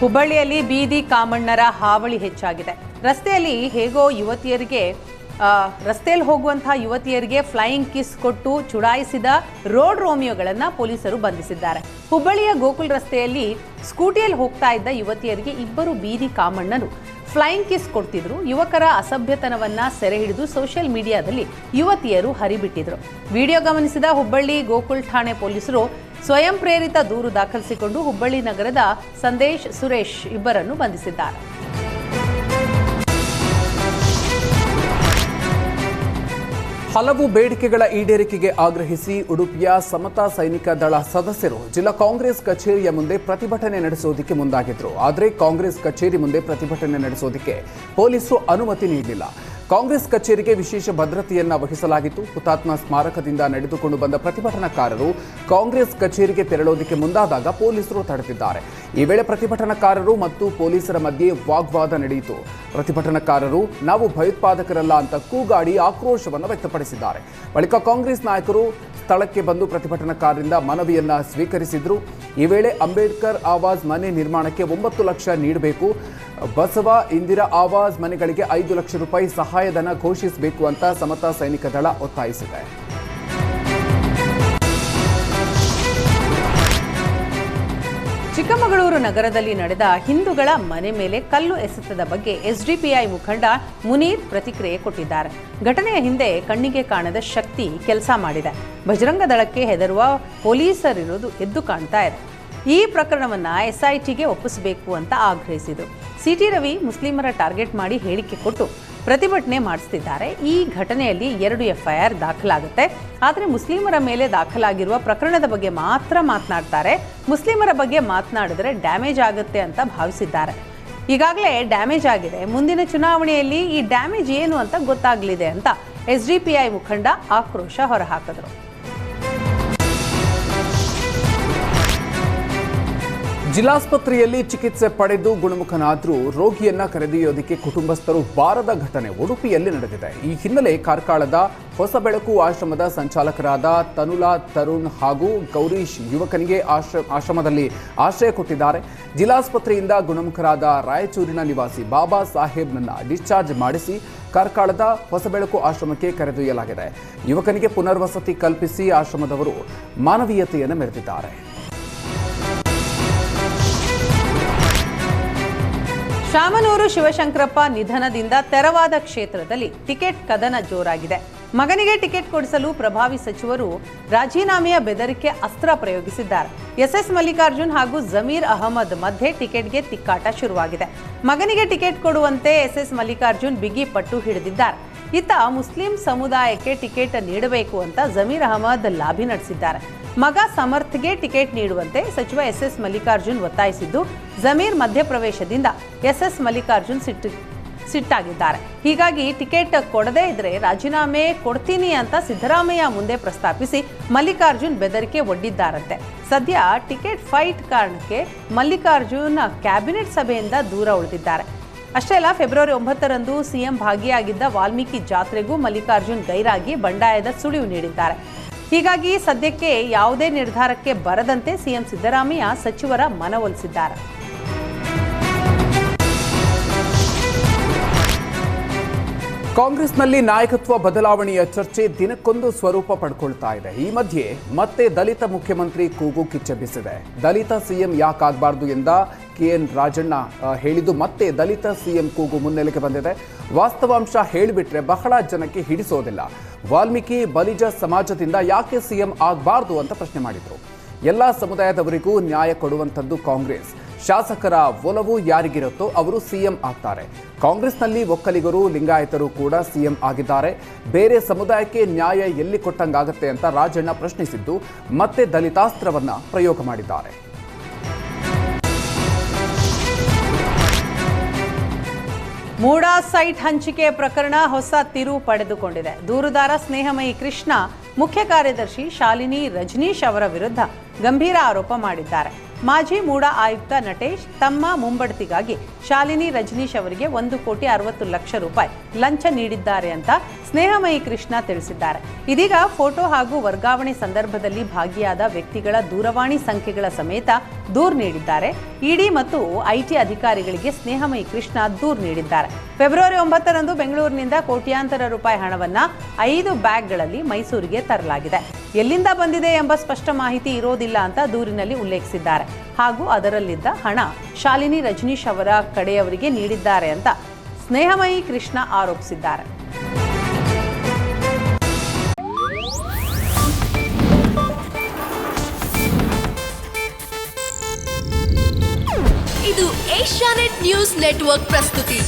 ಹುಬ್ಬಳ್ಳಿಯಲ್ಲಿ ಬೀದಿ ಕಾಮಣ್ಣರ ಹಾವಳಿ ಹೆಚ್ಚಾಗಿದೆ. ರಸ್ತೆಯಲ್ಲಿ ಹೋಗುವಂತಹ ಯುವತಿಯರಿಗೆ ಫ್ಲೈಯಿಂಗ್ ಕಿಸ್ ಕೊಟ್ಟು ಚುಡಾಯಿಸಿದ ರೋಡ್ ರೋಮಿಯೋಗಳನ್ನು ಪೊಲೀಸರು ಬಂಧಿಸಿದ್ದಾರೆ. ಹುಬ್ಬಳ್ಳಿಯ ಗೋಕುಲ್ ರಸ್ತೆಯಲ್ಲಿ ಸ್ಕೂಟಿಯಲ್ಲಿ ಹೋಗ್ತಾ ಇದ್ದ ಯುವತಿಯರಿಗೆ ಇಬ್ಬರು ಬೀದಿ ಕಾಮಣ್ಣರು ಫ್ಲೈಯಿಂಗ್ ಕಿಸ್ ಕೊಡ್ತಿದ್ರು. ಯುವಕರ ಅಸಭ್ಯತನವನ್ನ ಸೆರೆ ಹಿಡಿದು ಸೋಷಿಯಲ್ ಮೀಡಿಯಾದಲ್ಲಿ ಯುವತಿಯರು ಹರಿಬಿಟ್ಟಿದ್ರು. ವಿಡಿಯೋ ಗಮನಿಸಿದ ಹುಬ್ಬಳ್ಳಿ ಗೋಕುಲ್ ಠಾಣೆ ಪೊಲೀಸರು ಸ್ವಯಂ ಪ್ರೇರಿತ ದೂರು ದಾಖಲಿಸಿಕೊಂಡು ಹುಬ್ಬಳ್ಳಿ ನಗರದ ಸಂದೇಶ್ ಸುರೇಶ್ ಇಬ್ಬರನ್ನು ಬಂಧಿಸಿದ್ದಾರೆ. ಹಲವು ಬೇಡಿಕೆಗಳ ಈಡೇರಿಕೆಗೆ ಆಗ್ರಹಿಸಿ ಉಡುಪಿಯ ಸಮತಾ ಸೈನಿಕ ದಳ ಸದಸ್ಯರು ಜಿಲ್ಲಾ ಕಾಂಗ್ರೆಸ್ ಕಚೇರಿಯ ಮುಂದೆ ಪ್ರತಿಭಟನೆ ನಡೆಸೋದಕ್ಕೆ ಮುಂದಾಗಿದ್ರು. ಆದರೆ ಕಾಂಗ್ರೆಸ್ ಕಚೇರಿ ಮುಂದೆ ಪ್ರತಿಭಟನೆ ನಡೆಸೋದಕ್ಕೆ ಪೊಲೀಸರು ಅನುಮತಿ ನೀಡಲಿಲ್ಲ. ಕಾಂಗ್ರೆಸ್ ಕಚೇರಿಗೆ ವಿಶೇಷ ಭದ್ರತೆಯನ್ನ ವಹಿಸಲಾಗಿತ್ತು. ಹುತಾತ್ಮ ಸ್ಮಾರಕದಿಂದ ನಡೆದುಕೊಂಡು ಬಂದ ಪ್ರತಿಭಟನಾಕಾರರು ಕಾಂಗ್ರೆಸ್ ಕಚೇರಿಗೆ ತೆರಳೋದಕ್ಕೆ ಮುಂದಾದಾಗ ಪೊಲೀಸರು ತಡೆದಿದ್ದಾರೆ. ಈ ವೇಳೆ ಪ್ರತಿಭಟನಾಕಾರರು ಮತ್ತು ಪೊಲೀಸರ ಮಧ್ಯೆ ವಾಗ್ವಾದ ನಡೆಯಿತು. ಪ್ರತಿಭಟನಾಕಾರರು ನಾವು ಭಯೋತ್ಪಾದಕರಲ್ಲ ಅಂತ ಕೂಗಾಡಿ ಆಕ್ರೋಶವನ್ನು ವ್ಯಕ್ತಪಡಿಸಿದ್ದಾರೆ. ಬಳಿಕ ಕಾಂಗ್ರೆಸ್ ನಾಯಕರು ಸ್ಥಳಕ್ಕೆ ಬಂದು ಪ್ರತಿಭಟನಾಕಾರರಿಂದ ಮನವಿಯನ್ನ ಸ್ವೀಕರಿಸಿದ್ರು. ಈ ವೇಳೆ ಅಂಬೇಡ್ಕರ್ ಆವಾಸ್ ಮನೆ ನಿರ್ಮಾಣಕ್ಕೆ 9 ಲಕ್ಷ ನೀಡಬೇಕು, ಬಸವ ಇಂದಿರಾ ಆವಾಸ್ ಮನೆಗಳಿಗೆ 5 ಲಕ್ಷ ರೂಪಾಯಿ ಸಹಾಯಧನ ಘೋಷಿಸಬೇಕು ಅಂತ ಸಮತಾ ಸೈನಿಕ ದಳ ಒತ್ತಾಯಿಸಿದೆ. ಚಿಕ್ಕಮಗಳೂರು ನಗರದಲ್ಲಿ ನಡೆದ ಹಿಂದೂಗಳ ಮನೆ ಮೇಲೆ ಕಲ್ಲು ಎಸೆತದ ಬಗ್ಗೆ ಎಸ್ಡಿಪಿಐ ಮುಖಂಡ ಮುನೀರ್ ಪ್ರತಿಕ್ರಿಯೆ ಕೊಟ್ಟಿದ್ದಾರೆ. ಘಟನೆಯ ಹಿಂದೆ ಕಣ್ಣಿಗೆ ಕಾಣದ ಶಕ್ತಿ ಕೆಲಸ ಮಾಡಿದೆ. ಬಜರಂಗ ದಳಕ್ಕೆ ಹೆದರುವ ಪೊಲೀಸರಿರೋದು ಎದ್ದು ಕಾಣ್ತಾ ಇದೆ. ಈ ಪ್ರಕರಣವನ್ನು ಎಸ್ಐಟಿಗೆ ಒಪ್ಪಿಸಬೇಕು ಅಂತ ಆಗ್ರಹಿಸಿದರು. ಸಿಟಿ ರವಿ ಮುಸ್ಲಿಮರ ಟಾರ್ಗೆಟ್ ಮಾಡಿ ಹೇಳಿಕೆ ಕೊಟ್ಟು ಪ್ರತಿಭಟನೆ ಮಾಡಿಸ್ತಿದ್ದಾರೆ. ಈ ಘಟನೆಯಲ್ಲಿ 2 ಎಫ್ಐಆರ್ ದಾಖಲಾಗುತ್ತೆ. ಆದರೆ ಮುಸ್ಲಿಮರ ಮೇಲೆ ದಾಖಲಾಗಿರುವ ಪ್ರಕರಣದ ಬಗ್ಗೆ ಮಾತ್ರ ಮಾತನಾಡ್ತಾರೆ. ಮುಸ್ಲಿಮರ ಬಗ್ಗೆ ಮಾತನಾಡಿದ್ರೆ ಡ್ಯಾಮೇಜ್ ಆಗುತ್ತೆ ಅಂತ ಭಾವಿಸಿದ್ದಾರೆ. ಈಗಾಗಲೇ ಡ್ಯಾಮೇಜ್ ಆಗಿದೆ. ಮುಂದಿನ ಚುನಾವಣೆಯಲ್ಲಿ ಈ ಡ್ಯಾಮೇಜ್ ಏನು ಅಂತ ಗೊತ್ತಾಗಲಿದೆ ಅಂತ ಎಸ್ಡಿಪಿಐ ಮುಖಂಡ ಆಕ್ರೋಶ ಹೊರಹಾಕಿದರು. ಜಿಲ್ಲಾಸ್ಪತ್ರೆಯಲ್ಲಿ ಚಿಕಿತ್ಸೆ ಪಡೆದು ಗುಣಮುಖನಾದ್ರೂ ರೋಗಿಯನ್ನ ಕರೆದೊಯ್ಯೋದಕ್ಕೆ ಕುಟುಂಬಸ್ಥರು ಬಾರದ ಘಟನೆ ಉಡುಪಿಯಲ್ಲಿ ನಡೆದಿದೆ. ಈ ಹಿನ್ನೆಲೆ ಕಾರ್ಕಳದ ಹೊಸಬೆಳಕು ಆಶ್ರಮದ ಸಂಚಾಲಕರಾದ ತನುಲಾ ತರುಣ್ ಹಾಗೂ ಗೌರೀಶ್ ಯುವಕನಿಗೆ ಆಶ್ರಮದಲ್ಲಿ ಆಶ್ರಯ ಕೊಟ್ಟಿದ್ದಾರೆ. ಜಿಲ್ಲಾಸ್ಪತ್ರೆಯಿಂದ ಗುಣಮುಖರಾದ ರಾಯಚೂರಿನ ನಿವಾಸಿ ಬಾಬಾ ಸಾಹೇಬ್ನನ್ನ ಡಿಸ್ಚಾರ್ಜ್ ಮಾಡಿಸಿ ಕಾರ್ಕಳದ ಹೊಸಬೆಳಕು ಆಶ್ರಮಕ್ಕೆ ಕರೆದೊಯ್ಯಲಾಗಿದೆ. ಯುವಕನಿಗೆ ಪುನರ್ವಸತಿ ಕಲ್ಪಿಸಿ ಆಶ್ರಮದವರು ಮಾನವೀಯತೆಯನ್ನು ಮೆರೆದಿದ್ದಾರೆ. ಶಾಮನೂರು ಶಿವಶಂಕರಪ್ಪ ನಿಧನದಿಂದ ತೆರವಾದ ಕ್ಷೇತ್ರದಲ್ಲಿ ಟಿಕೆಟ್ ಕದನ ಜೋರಾಗಿದೆ. ಮಗನಿಗೆ ಟಿಕೆಟ್ ಕೊಡಿಸಲು ಪ್ರಭಾವಿ ಸಚಿವರು ರಾಜೀನಾಮೆಯ ಬೆದರಿಕೆ ಅಸ್ತ್ರ ಪ್ರಯೋಗಿಸಿದ್ದಾರೆ. ಎಸ್ಎಸ್ ಮಲ್ಲಿಕಾರ್ಜುನ್ ಹಾಗೂ ಜಮೀರ್ ಅಹಮದ್ ಮಧ್ಯೆ ಟಿಕೆಟ್ಗೆ ತಿಕ್ಕಾಟ ಶುರುವಾಗಿದೆ. ಮಗನಿಗೆ ಟಿಕೆಟ್ ಕೊಡುವಂತೆ ಎಸ್ಎಸ್ ಮಲ್ಲಿಕಾರ್ಜುನ್ ಬಿಗಿ ಪಟ್ಟು ಹಿಡಿದಿದ್ದಾರೆ. ಇತ್ತ ಮುಸ್ಲಿಂ ಸಮುದಾಯಕ್ಕೆ ಟಿಕೆಟ್ ನೀಡಬೇಕು ಅಂತ ಜಮೀರ್ ಅಹಮದ್ ಲಾಬಿ ನಡೆಸಿದ್ದಾರೆ. ಮಗ ಸಮರ್ಥ್ಗೆ ಟಿಕೆಟ್ ನೀಡುವಂತೆ ಸಚಿವ ಎಸ್ಎಸ್ ಮಲ್ಲಿಕಾರ್ಜುನ್ ಒತ್ತಾಯಿಸಿದ್ದು, ಜಮೀರ್ ಮಧ್ಯಪ್ರವೇಶದಿಂದ ಎಸ್ಎಸ್ ಮಲ್ಲಿಕಾರ್ಜುನ್ ಸಿಟ್ಟಾಗಿದ್ದಾರೆ. ಹೀಗಾಗಿ ಟಿಕೆಟ್ ಕೊಡದೇ ಇದ್ರೆ ರಾಜೀನಾಮೆ ಕೊಡ್ತೀನಿ ಅಂತ ಸಿದ್ದರಾಮಯ್ಯ ಮುಂದೆ ಪ್ರಸ್ತಾಪಿಸಿ ಮಲ್ಲಿಕಾರ್ಜುನ್ ಬೆದರಿಕೆ ಒಡ್ಡಿದ್ದಾರಂತೆ. ಸದ್ಯ ಟಿಕೆಟ್ ಫೈಟ್ ಕಾರಣಕ್ಕೆ ಮಲ್ಲಿಕಾರ್ಜುನ್ ಕ್ಯಾಬಿನೆಟ್ ಸಭೆಯಿಂದ ದೂರ ಉಳಿದಿದ್ದಾರೆ. ಅಷ್ಟೇ ಅಲ್ಲ, ಫೆಬ್ರವರಿ 9ರಂದು ಸಿಎಂ ಭಾಗಿಯಾಗಿದ್ದ ವಾಲ್ಮೀಕಿ ಜಾತ್ರೆಗೂ ಮಲ್ಲಿಕಾರ್ಜುನ್ ಗೈರಾಗಿ ಬಂಡಾಯದ ಸುಳಿವು ನೀಡಿದ್ದಾರೆ. ಹೀಗಾಗಿ ಸದ್ಯಕ್ಕೆ ಯಾವುದೇ ನಿರ್ಧಾರಕ್ಕೆ ಬರದಂತೆ ಸಿಎಂ ಸಿದ್ದರಾಮಯ್ಯ ಸಚಿವರ ಮನವೊಲಿಸಿದ್ದಾರೆ. ಕಾಂಗ್ರೆಸ್ನಲ್ಲಿ ನಾಯಕತ್ವ ಬದಲಾವಣೆಯ ಚರ್ಚೆ ದಿನಕ್ಕೊಂದು ಸ್ವರೂಪ ಪಡ್ಕೊಳ್ತಾ ಇದೆ. ಈ ಮಧ್ಯೆ ಮತ್ತೆ ದಲಿತ ಮುಖ್ಯಮಂತ್ರಿ ಕೂಗು ಕಿಚ್ಚೆಬ್ಬಿಸಿದೆ. ದಲಿತ ಸಿಎಂ ಯಾಕಾಗಬಾರ್ದು ಎಂದ KN ರಾಜಣ್ಣ ಹೇಳಿದ್ದು ಮತ್ತೆ ದಲಿತ ಸಿಎಂ ಕೂಗು ಮುನ್ನೆಲೆಗೆ ಬಂದಿದೆ. ವಾಸ್ತವಾಂಶ ಹೇಳಿಬಿಟ್ರೆ ಬಹಳ ಜನಕ್ಕೆ ಹಿಡಿಸೋದಿಲ್ಲ. ವಾಲ್ಮೀಕಿ ಬಲಿಜ ಸಮಾಜದಿಂದ ಯಾಕೆ ಸಿಎಂ ಆಗಬಾರ್ದು ಅಂತ ಪ್ರಶ್ನೆ ಮಾಡಿದರು. ಎಲ್ಲ ಸಮುದಾಯದವರಿಗೂ ನ್ಯಾಯ ಕೊಡುವಂಥದ್ದು ಕಾಂಗ್ರೆಸ್. ಶಾಸಕರ ಒಲವು ಯಾರಿಗಿರುತ್ತೋ ಅವರು ಸಿಎಂ ಆಗ್ತಾರೆ. ಕಾಂಗ್ರೆಸ್ನಲ್ಲಿ ಒಕ್ಕಲಿಗರು ಲಿಂಗಾಯತರು ಕೂಡ ಸಿಎಂ ಆಗಿದ್ದಾರೆ. ಬೇರೆ ಸಮುದಾಯಕ್ಕೆ ನ್ಯಾಯ ಎಲ್ಲಿ ಕೊಟ್ಟಂಗಾಗತ್ತೆ ಅಂತ ರಾಜಣ್ಣ ಪ್ರಶ್ನಿಸಿದ್ದು ಮತ್ತೆ ದಲಿತಾಸ್ತ್ರವನ್ನ ಪ್ರಯೋಗ ಮಾಡಿದ್ದಾರೆ. ಮೂಡಾ ಸೈಟ್ ಹಂಚಿಕೆ ಪ್ರಕರಣ ಹೊಸ ತಿರುವು ಪಡೆದುಕೊಂಡಿದೆ. ದೂರುದಾರ ಸ್ನೇಹಮಯಿ ಕೃಷ್ಣ ಮುಖ್ಯ ಕಾರ್ಯದರ್ಶಿ ಶಾಲಿನಿ ರಜನೀಶ್ ಅವರ ವಿರುದ್ಧ ಗಂಭೀರ ಆರೋಪ ಮಾಡಿದ್ದಾರೆ. ಮಾಜಿ ಮೂಡಾ ಆಯುಕ್ತ ನಟೇಶ್ ತಮ್ಮ ಮುಂಬಡ್ತಿಗಾಗಿ ಶಾಲಿನಿ ರಜನೀಶ್ ಅವರಿಗೆ 1,60,00,000 ರೂಪಾಯಿ ಲಂಚ ನೀಡಿದ್ದಾರೆ ಅಂತ ಸ್ನೇಹಮಯಿ ಕೃಷ್ಣ ತಿಳಿಸಿದ್ದಾರೆ. ಇದೀಗ ಫೋಟೋ ಹಾಗೂ ವರ್ಗಾವಣೆ ಸಂದರ್ಭದಲ್ಲಿ ಭಾಗಿಯಾದ ವ್ಯಕ್ತಿಗಳ ದೂರವಾಣಿ ಸಂಖ್ಯೆಗಳ ಸಮೇತ ದೂರು ನೀಡಿದ್ದಾರೆ. ಇಡಿ ಮತ್ತು ಐಟಿ ಅಧಿಕಾರಿಗಳಿಗೆ ಸ್ನೇಹಮಯಿ ಕೃಷ್ಣ ದೂರು ನೀಡಿದ್ದಾರೆ. ಫೆಬ್ರವರಿ 9ರಂದು ಬೆಂಗಳೂರಿನಿಂದ ಕೋಟ್ಯಾಂತರ ರೂಪಾಯಿ ಹಣವನ್ನ 5 ಬ್ಯಾಗ್ಗಳಲ್ಲಿ ಮೈಸೂರಿಗೆ ತರಲಾಗಿದೆ. ಎಲ್ಲಿಂದ ಬಂದಿದೆ ಎಂಬ ಸ್ಪಷ್ಟ ಮಾಹಿತಿ ಇರೋದಿಲ್ಲ ಅಂತ ದೂರಿನಲ್ಲಿ ಉಲ್ಲೇಖಿಸಿದ್ದಾರೆ. ಹಾಗೂ ಅದರಲ್ಲಿದ್ದ ಹಣ ಶಾಲಿನಿ ರಜನೀಶ್ ಅವರ ಕಡೆಯವರಿಗೆ ನೀಡಿದ್ದಾರೆ ಅಂತ ಸ್ನೇಹಮಯಿ ಕೃಷ್ಣ ಆರೋಪಿಸಿದ್ದಾರೆ. ಇದು ಏಷ್ಯಾನೆಟ್ ನ್ಯೂಸ್ ನೆಟ್ವರ್ಕ್ ಪ್ರಸ್ತುತಿ.